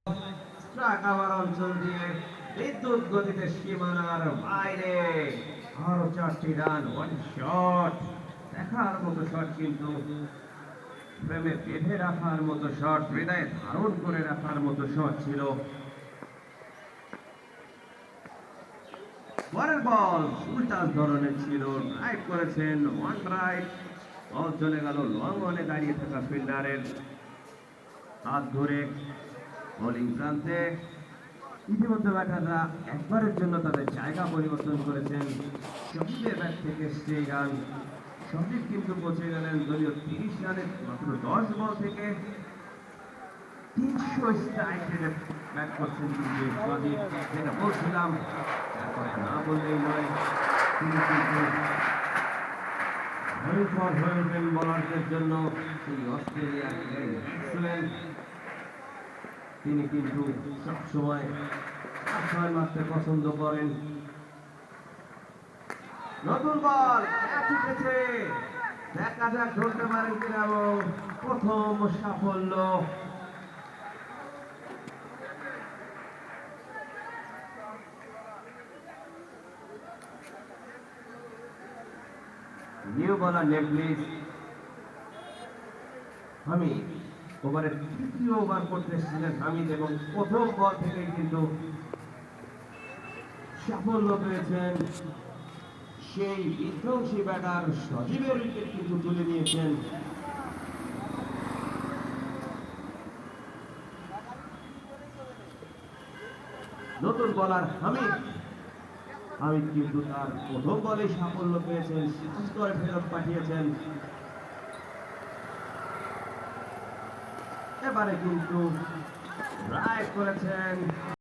Truck আমার অঞ্চল দিয়ে বিদ্যুৎ গতিতে সীমানার বাইরে আরো 4টি রান, ওয়ান শট। দেখার মতো শট, কিন্তু প্রেমে বেঁধে রাখার মতো শট, হৃদয়ে ধারণ করে রাখার মতো শট ছিল। পরের বল উল্টা ধরনের ছিল, রাইট করেছেন, ওয়ান রাইট। বল চলে গেল লং অনে দাঁড়িয়ে থাকা ফিল্ডারের হাত ধরে বোলিং প্রান্তে। ইতিমধ্যে ব্যাটাররা একবারের জন্য তাদের জায়গা পরিবর্তন করেছেন। শহীদের ব্যাট থেকে সেই রান, শহীদ কিন্তু পৌঁছে গেলেন দলীয় 30 রানে মাত্র 10 বল থেকে। 300 স্ট্রাইক রেটে ব্যাট করছেন কিন্তু সজীব, যেটা বলছিলাম কথা না বললেই নয়। তিনি কিন্তু ভয়ঙ্কর হয়ে ওঠেন বোলারদের জন্য। সেই অস্ট্রেলিয়ার ব্যাটসম্যান, তিনি কিন্তু সবসময় ছয় মারতে পছন্দ করেন। নতুন বল ক্যাচ উঠেছে, দেখা যাক ধরতে পারেন কিনা, এবং প্রথম সাফল্য। নিউ বলার নেটলিস হামিদ, ওভারের 3য় ওভার করতে এসেছিলেন হামিদ, এবং প্রথম বল থেকেই কিন্তু সাফল্য পেয়েছেন। সেই বিধ্বংসী ব্যাটার সজীবের উইকেট কিন্তু তুলে নিয়েছেন। নতুন বলার হামিদ, হামিদ কিন্তু তার প্রথম বলে সাফল্য পেয়েছেন, শেষ করে ফেরত পাঠিয়েছেন। এবারে কিন্তু রাইট করেছেন।